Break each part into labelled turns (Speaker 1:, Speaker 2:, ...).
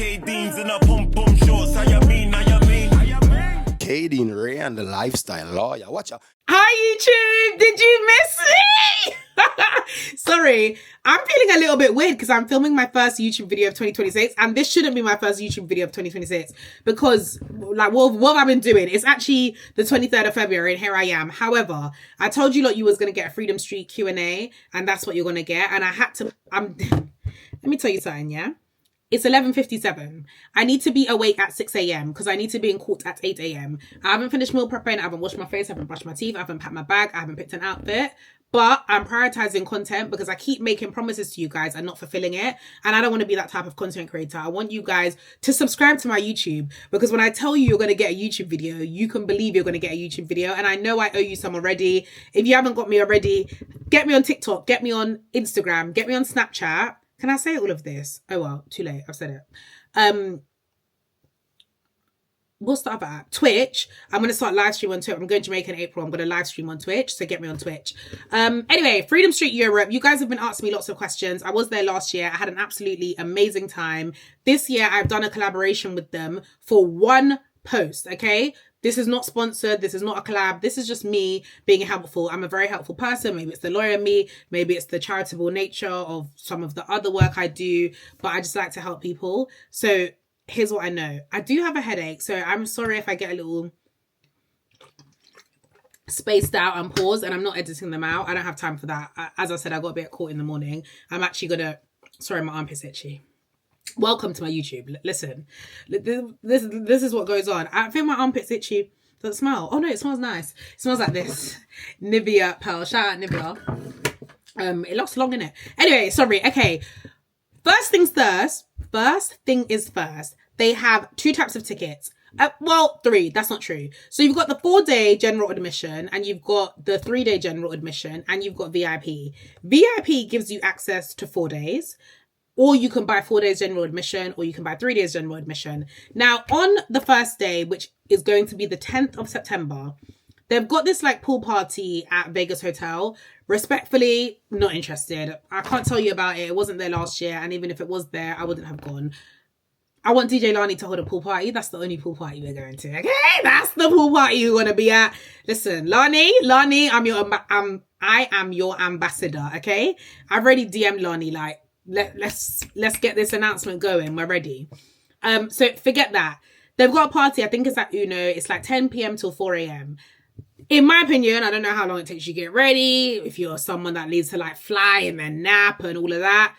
Speaker 1: K-Deans in a pom-pom shorts. How you mean?
Speaker 2: Kadeen Ray and the lifestyle lawyer. Watch out.
Speaker 3: Hi YouTube, did you miss me? Sorry, I'm feeling a little bit weird because I'm filming my first YouTube video of 2026 and this shouldn't be my first YouTube video of 2026 because like what have I been doing? It's actually the 23rd of February and here I am. However, I told you lot you was going to get a Freedom Street Q&A and that's what you're going to get, and I had to, let me tell you something, yeah? It's 11:57. I need to be awake at 6 a.m. because I need to be in court at 8 a.m. I haven't finished meal prepping. I haven't washed my face. I haven't brushed my teeth. I haven't packed my bag. I haven't picked an outfit. But I'm prioritizing content because I keep making promises to you guys and not fulfilling it. And I don't want to be that type of content creator. I want you guys to subscribe to my YouTube because when I tell you you're going to get a YouTube video, you can believe you're going to get a YouTube video. And I know I owe you some already. If you haven't got me already, get me on TikTok, get me on Instagram, get me on Snapchat. Can I say all of this? Oh, well, too late. I've said it. What's the other app? Twitch. I'm going to start live stream on Twitch. I'm going to Jamaica in April. I'm going to live stream on Twitch. So get me on Twitch. Anyway, Freedom Street Europe. You guys have been asking me lots of questions. I was there last year. I had an absolutely amazing time. This year, I've done a collaboration with them for one post. Okay. This is not sponsored. This is not a collab. This is just me being helpful. I'm a very helpful person. Maybe it's the lawyer in me. Maybe it's the charitable nature of some of the other work I do. But I just like to help people. So here's what I know. I do have a headache. So I'm sorry if I get a little spaced out and paused and I'm not editing them out. I don't have time for that. As I said, I got a bit caught in the morning. I'm actually going to... Sorry, my armpit's itchy. Welcome to my YouTube. Listen, this is what goes on. I think my armpit's itchy. Does it smell? Oh no, it smells nice. It smells like this. Nivea pearl. Shout out Nivea. It lasts long, innit? Anyway, sorry. Okay. First thing is first. They have 2 types of tickets. Well, 3. That's not true. So you've got the 4-day general admission and you've got the 3-day general admission and you've got VIP. VIP gives you access to 4 days. Or you can buy 4 days general admission, or you can buy 3 days general admission. Now, on the first day, which is going to be the 10th of September, they've got this like pool party at Vegas Hotel. Respectfully, not interested. I can't tell you about it. It wasn't there last year. And even if it was there, I wouldn't have gone. I want DJ Lani to hold a pool party. That's the only pool party we're going to. Okay, that's the pool party you want to be at. Listen, Lani, I am your ambassador. Okay, I've already DM'd Lani like, let's get this announcement going. We're ready. So forget that. They've got a party. I think it's at Uno. It's like 10 p.m. till 4 a.m. In my opinion, I don't know how long it takes you to get ready. If you're someone that needs to like fly and then nap and all of that,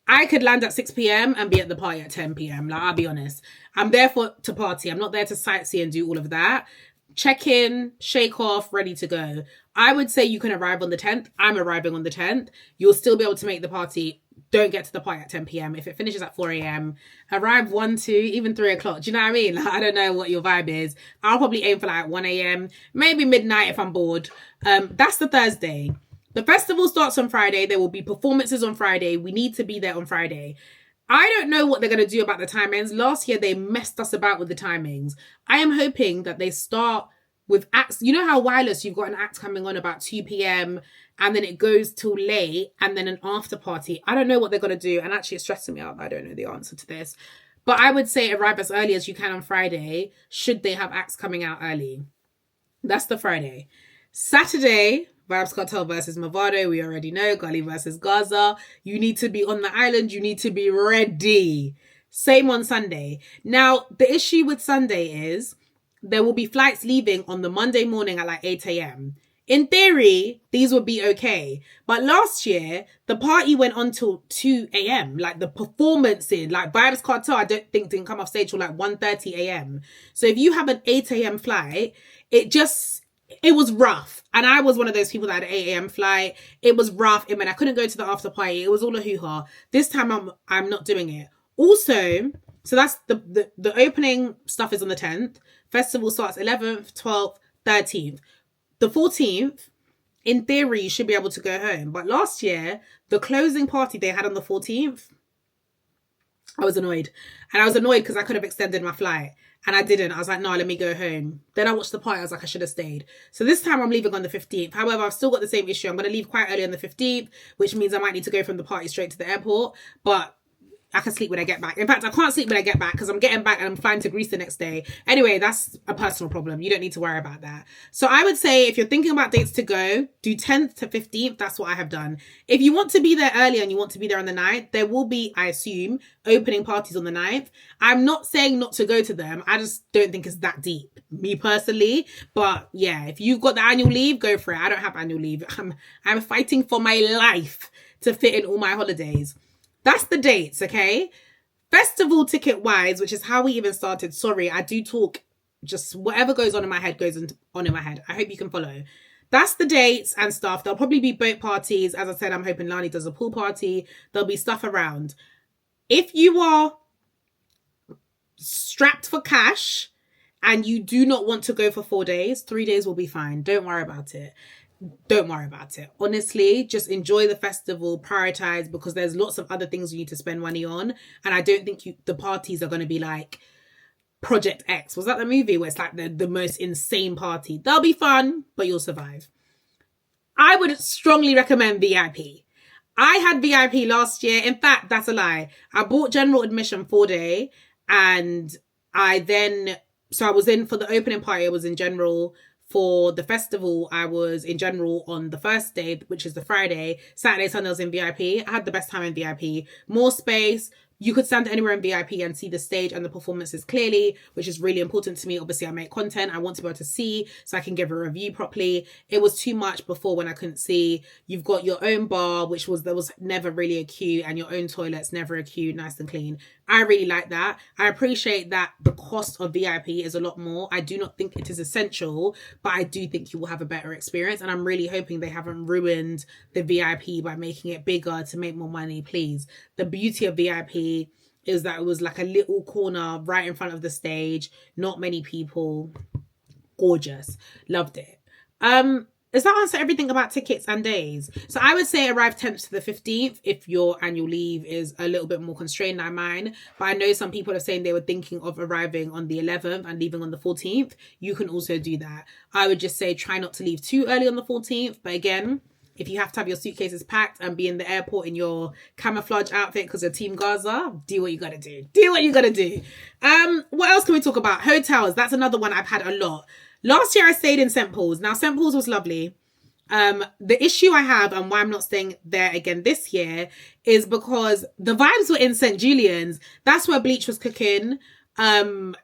Speaker 3: I could land at 6 p.m. and be at the party at 10 p.m. Like, I'll be honest. I'm there to party. I'm not there to sightsee and do all of that. Check in, shake off, ready to go. I would say you can arrive on the 10th. I'm arriving on the 10th. You'll still be able to make the party. Don't get to the party at 10 p.m. If it finishes at 4 a.m., arrive 1, 2, even 3 o'clock. Do you know what I mean? Like, I don't know what your vibe is. I'll probably aim for like 1 a.m., maybe midnight if I'm bored. That's the Thursday. The festival starts on Friday. There will be performances on Friday. We need to be there on Friday. I don't know what they're going to do about the timings. Last year, they messed us about with the timings. I am hoping that they start with acts. You know how Wireless, you've got an act coming on about 2 p.m. and then it goes till late and then an after party. I don't know what they're going to do. And actually, it's stressing me out. I don't know the answer to this. But I would say arrive as early as you can on Friday, should they have acts coming out early. That's the Friday. Saturday, Vybz Kartel versus Mavado. We already know. Gully versus Gaza. You need to be on the island. You need to be ready. Same on Sunday. Now, the issue with Sunday is there will be flights leaving on the Monday morning at like 8 a.m. In theory, these would be okay. But last year, the party went on till 2 a.m. Like the performances, like Vybz Kartel, I don't think didn't come off stage till like 1:30 a.m. So if you have an 8 a.m. flight, it was rough. And I was one of those people that had an 8 a.m. flight. It was rough. It meant I couldn't go to the after party. It was all a hoo-ha. This time I'm not doing it. Also, so that's the opening stuff is on the 10th. Festival starts 11th, 12th, 13th. The 14th, in theory, you should be able to go home. But last year, the closing party they had on the 14th, I was annoyed. And I was annoyed because I could have extended my flight. And I didn't. I was like, no, let me go home. Then I watched the party. I was like, I should have stayed. So this time I'm leaving on the 15th. However, I've still got the same issue. I'm going to leave quite early on the 15th, which means I might need to go from the party straight to the airport. But I can sleep when I get back. In fact, I can't sleep when I get back because I'm getting back and I'm flying to Greece the next day. Anyway, that's a personal problem. You don't need to worry about that. So I would say if you're thinking about dates to go, do 10th to 15th. That's what I have done. If you want to be there early and you want to be there on the 9th, there will be, I assume, opening parties on the 9th. I'm not saying not to go to them. I just don't think it's that deep, me personally. But yeah, if you've got the annual leave, go for it. I don't have annual leave. I'm fighting for my life to fit in all my holidays. That's the dates, okay? Festival ticket wise, which is how we even started. Sorry, I do talk, just whatever goes on in my head goes on in my head. I hope you can follow. That's the dates and stuff. There'll probably be boat parties. As I said, I'm hoping Lani does a pool party. There'll be stuff around. If you are strapped for cash and you do not want to go for 4 days, 3 days will be fine. Don't worry about it. Don't worry about it. Honestly, just enjoy the festival, prioritize, because there's lots of other things you need to spend money on. And I don't think the parties are going to be like Project X. Was that the movie where it's like the most insane party? They'll be fun, but you'll survive. I would strongly recommend VIP. I had VIP last year. In fact, that's a lie. I bought general admission 4 day and I was in for the opening party. I was in general. For the festival, I was in general on the first day, which is the Friday. Saturday, Sunday, I was in VIP. I had the best time in VIP. More space. You could stand anywhere in VIP and see the stage and the performances clearly, which is really important to me. Obviously, I make content. I want to be able to see so I can give a review properly. It was too much before when I couldn't see. You've got your own bar, there was never really a queue, and your own toilets, never a queue, nice and clean. I really like that. I appreciate that the cost of VIP is a lot more. I do not think it is essential, but I do think you will have a better experience. And I'm really hoping they haven't ruined the VIP by making it bigger to make more money, please. The beauty of VIP is that it was like a little corner right in front of the stage. Not many people. Gorgeous. Loved it. Does that answer everything about tickets and days? So I would say arrive 10th to the 15th if your annual leave is a little bit more constrained than mine. But I know some people are saying they were thinking of arriving on the 11th and leaving on the 14th. You can also do that. I would just say try not to leave too early on the 14th. But again, if you have to have your suitcases packed and be in the airport in your camouflage outfit because you're Team Gaza, do what you gotta do. Do what you gotta do. What else can we talk about? Hotels. That's another one I've had a lot. Last year I stayed in St. Paul's. Now St. Paul's was lovely. The issue I have and why I'm not staying there again this year is because the vibes were in St. Julian's. That's where Bleach was cooking. And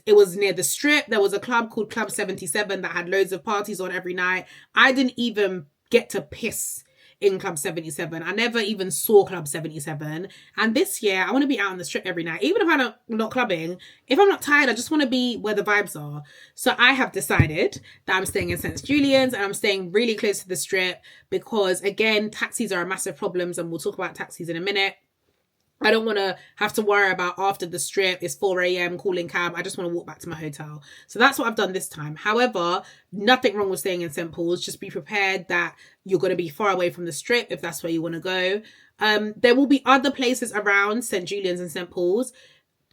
Speaker 3: it was near the strip. There was a club called Club 77 that had loads of parties on every night. I didn't even get to piss in Club 77. I never even saw Club 77. And this year, I want to be out on the strip every night. Even if I'm not clubbing, if I'm not tired, I just want to be where the vibes are. So I have decided that I'm staying in St. Julian's and I'm staying really close to the strip because, again, taxis are a massive problem. And we'll talk about taxis in a minute. I don't want to have to worry about after the strip, it's 4 a.m, calling cab. I just want to walk back to my hotel. So that's what I've done this time. However, nothing wrong with staying in St. Paul's. Just be prepared that you're going to be far away from the strip if that's where you want to go. There will be other places around St. Julian's and St. Paul's.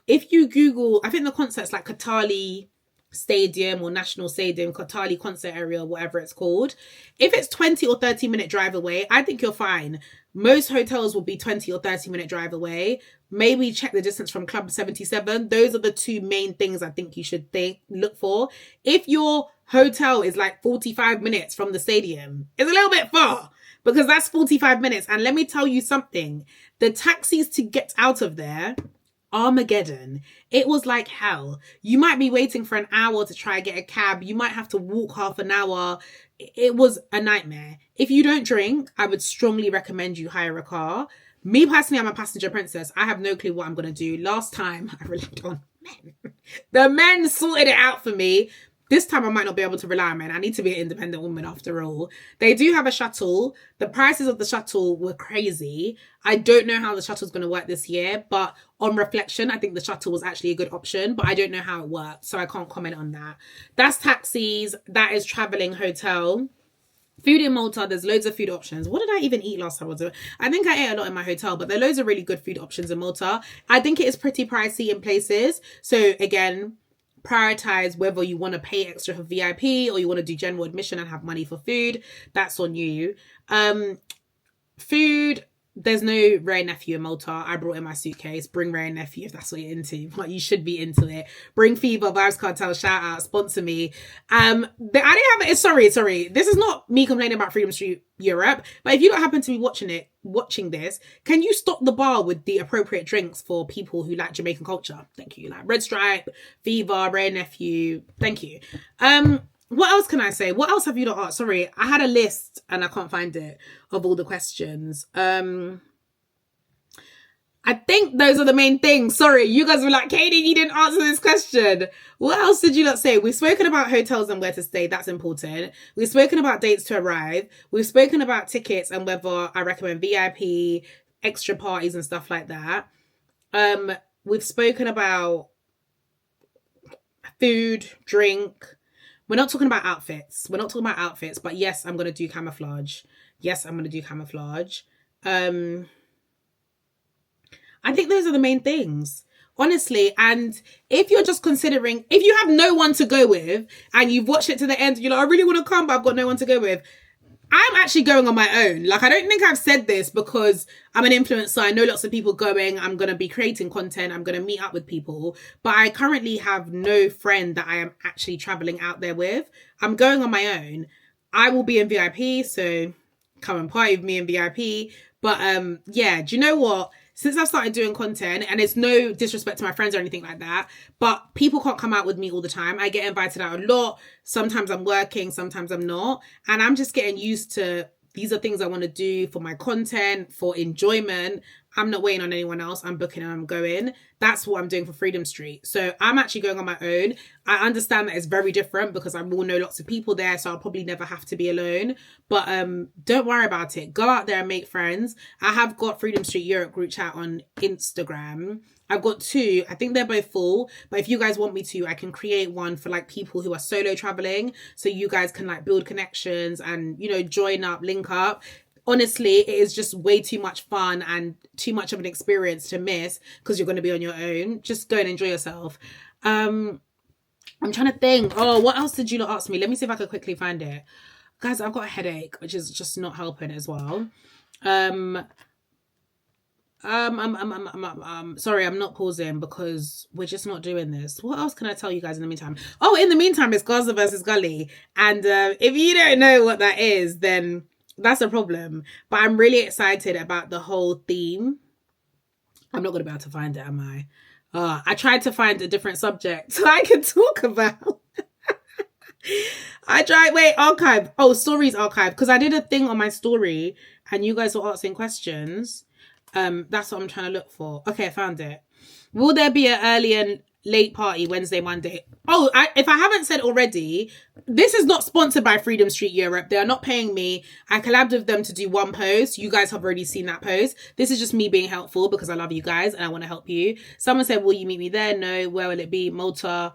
Speaker 3: If you Google, I think the concert's like Kartel Stadium or National Stadium, Kartel concert area, whatever it's called. If it's 20 or 30 minute drive away, I think you're fine. Most hotels will be 20 or 30 minute drive away. Maybe check the distance from Club 77. Those are the two main things I think you should look for. If your hotel is like 45 minutes from the stadium, it's a little bit far because that's 45 minutes. And let me tell you something, the taxis to get out of there, Armageddon. It was like hell. You might be waiting for an hour to try and get a cab. You might have to walk half an hour. It was a nightmare. If you don't drink, I would strongly recommend you hire a car. Me personally, I'm a passenger princess. I have no clue what I'm going to do. Last time, I relied on men. The men sorted it out for me. This time I might not be able to rely on men. I need to be an independent woman after all. They do have a shuttle. The prices of the shuttle were crazy. I don't know how the shuttle's going to work this year, but on reflection, I think the shuttle was actually a good option, but I don't know how it worked, so I can't comment on that. That's taxis. That is traveling hotel. Food in Malta, there's loads of food options. What did I even eat last time I was there? I think I ate a lot in my hotel, but there are loads of really good food options in Malta. I think it is pretty pricey in places. So again, prioritize whether you want to pay extra for VIP or you want to do general admission and have money for food. That's on you. Food, there's no Ray Nephew in Malta. I brought in my suitcase. Bring Ray Nephew if that's what you're into. Like, you should be into it. Bring Fever, Vybz Kartel, shout out, sponsor me. I didn't have it. Sorry. This is not me complaining about Freedom Street Europe. But if you don't happen to be watching this, can you stock the bar with the appropriate drinks for people who like Jamaican culture? Thank you. Like Red Stripe, Fever, Ray Nephew. Thank you. What else can I say? What else have you not asked? Sorry, I had a list and I can't find it of all the questions. I think those are the main things. Sorry, you guys were like, Katie, you didn't answer this question. What else did you not say? We've spoken about hotels and where to stay. That's important. We've spoken about dates to arrive. We've spoken about tickets and whether I recommend VIP, extra parties and stuff like that. We've spoken about food, drink. We're not talking about outfits. But yes, I'm going to do camouflage. I think those are the main things, honestly. And if you're just considering, if you have no one to go with and you've watched it to the end, you're like, I really want to come, but I've got no one to go with. I'm actually going on my own. Like, I don't think I've said this because I'm an influencer. I know lots of people going. I'm going to be creating content. I'm going to meet up with people. But I currently have no friend that I am actually traveling out there with. I'm going on my own. I will be in VIP, so come and party with me in VIP. But yeah, do you know what? Since I've started doing content, and it's no disrespect to my friends or anything like that, but people can't come out with me all the time. I get invited out a lot. Sometimes I'm working, sometimes I'm not. And I'm just getting used to, these are things I want to do for my content, for enjoyment. I'm not waiting on anyone else. I'm booking and I'm going. That's what I'm doing for Freedom Street. So I'm actually going on my own. I understand that it's very different because I will know lots of people there. So I'll probably never have to be alone. But don't worry about it. Go out there and make friends. I have got Freedom Street Europe group chat on Instagram. I've got 2. I think they're both full. But if you guys want me to, I can create one for like people who are solo traveling. So you guys can like build connections and, you know, join up, link up. Honestly, it is just way too much fun and too much of an experience to miss because you're going to be on your own. Just go and enjoy yourself. I'm trying to think. Oh, what else did you not ask me? Let me see if I can quickly find it. Guys, I've got a headache, which is just not helping as well. Sorry, I'm not pausing because we're just not doing this. What else can I tell you guys in the meantime? Oh, in the meantime, it's Gaza versus Gully. And if you don't know what that is, then that's a problem. But I'm really excited about the whole theme. I'm not going to be able to find it, am I? I tried to find a different subject so I can talk about. Archive. Oh, stories archive. Because I did a thing on my story and you guys were asking questions. That's what I'm trying to look for. Okay, I found it. Will there be an early and late party Wednesday, Monday? Oh, if I haven't said already, this is not sponsored by Freedom Street Europe. They are not paying me. I collabed with them to do one post. You guys have already seen that post. This is just me being helpful because I love you guys and I want to help you. Someone said, will you meet me there? No. Where will it be? Malta.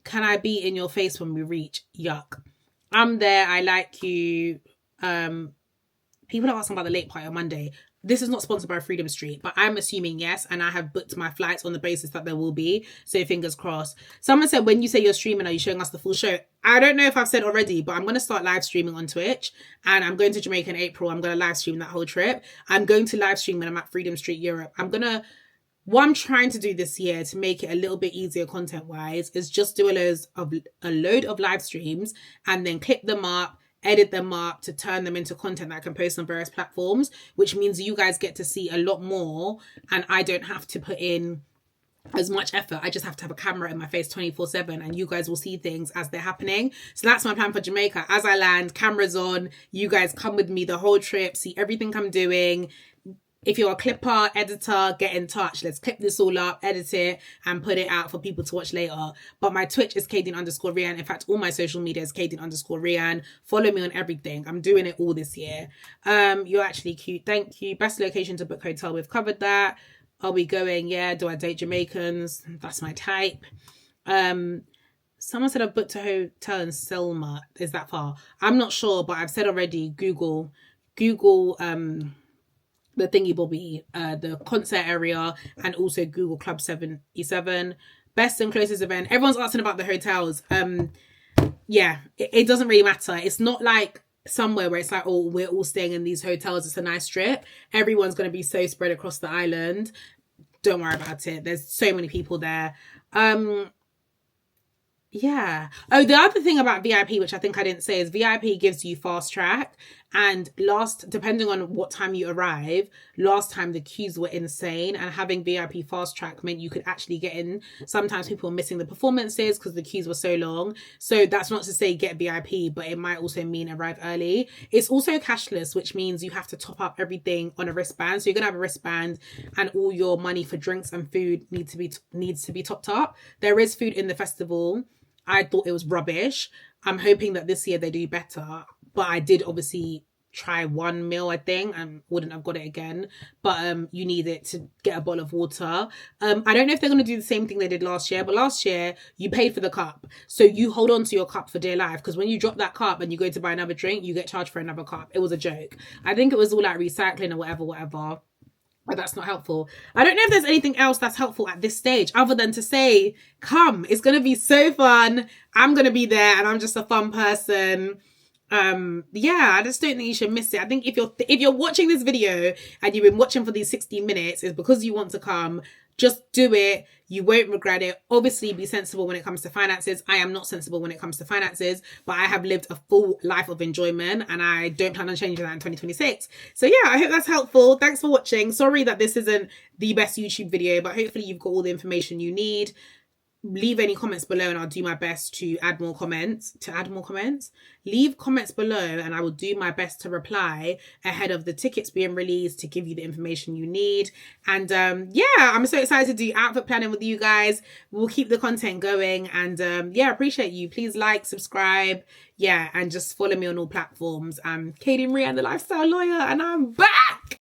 Speaker 3: Can I be in your face when we reach? Yuck. I'm there. I like you. People are asking about the late party on Monday. This is not sponsored by Freedom Street, but I'm assuming yes, and I have booked my flights on the basis that there will be, so fingers crossed. Someone said, when you say you're streaming, are you showing us the full show? I don't know if I've said already, but I'm going to start live streaming on Twitch, and I'm going to Jamaica in April. I'm going to live stream that whole trip. I'm going to live stream when I'm at Freedom Street Europe. What I'm trying to do this year to make it a little bit easier content-wise is just do a load of live streams and then clip them up, edit them up to turn them into content that I can post on various platforms, which means you guys get to see a lot more and I don't have to put in as much effort. I just have to have a camera in my face 24/7 and you guys will see things as they're happening. So that's my plan for Jamaica. As I land, cameras on, you guys come with me the whole trip, see everything I'm doing. If you're a clipper, editor, get in touch. Let's clip this all up, edit it, and put it out for people to watch later. But my Twitch is Kadeen_Rian. In fact, all my social media is Kadeen_Rian. Follow me on everything. I'm doing it all this year. You're actually cute. Thank you. Best location to book hotel. We've covered that. Are we going? Yeah. Do I date Jamaicans? That's my type. Someone said I've booked a hotel in Selma. Is that far? I'm not sure, but I've said already, Google, the thingy bobby, the concert area, and also Google Club 77. Best and closest event. Everyone's asking about the hotels. Yeah, it doesn't really matter. It's not like somewhere where it's like, oh, we're all staying in these hotels, it's a nice trip, everyone's going to be so spread across the island. Don't worry about it. There's so many people there. Yeah. Oh, the other thing about VIP, which I think I didn't say, is VIP gives you fast track. And depending on what time you arrive, last time the queues were insane. And having VIP fast track meant you could actually get in. Sometimes people were missing the performances because the queues were so long. So that's not to say get VIP, but it might also mean arrive early. It's also cashless, which means you have to top up everything on a wristband. So you're going to have a wristband and all your money for drinks and food needs to be topped up. There is food in the festival. I thought it was rubbish. I'm hoping that this year they do better. But I did obviously try one meal, I think, and wouldn't have got it again. But you need it to get a bottle of water. I don't know if they're going to do the same thing they did last year. But last year, you paid for the cup. So you hold on to your cup for dear life. Because when you drop that cup and you go to buy another drink, you get charged for another cup. It was a joke. I think it was all like recycling or whatever. But that's not helpful. I don't know if there's anything else that's helpful at this stage other than to say, come, it's going to be so fun. I'm going to be there and I'm just a fun person. I just don't think you should miss it. I think if you're watching this video and you've been watching for these 60 minutes, it's because you want to come. Just do it. You won't regret it. Obviously, be sensible when it comes to finances. I am not sensible when it comes to finances, but I have lived a full life of enjoyment and I don't plan on changing that in 2026. So yeah, I hope that's helpful. Thanks for watching. Sorry that this isn't the best YouTube video, but hopefully you've got all the information you need. Leave any comments below and I'll do my best to add more comments. Leave comments below and I will do my best to reply ahead of the tickets being released to give you the information you need. And I'm so excited to do outfit planning with you guys. We'll keep the content going and appreciate you. Please like, subscribe, and just follow me on all platforms. I'm Katie Marie, the Lifestyle Lawyer, and I'm back.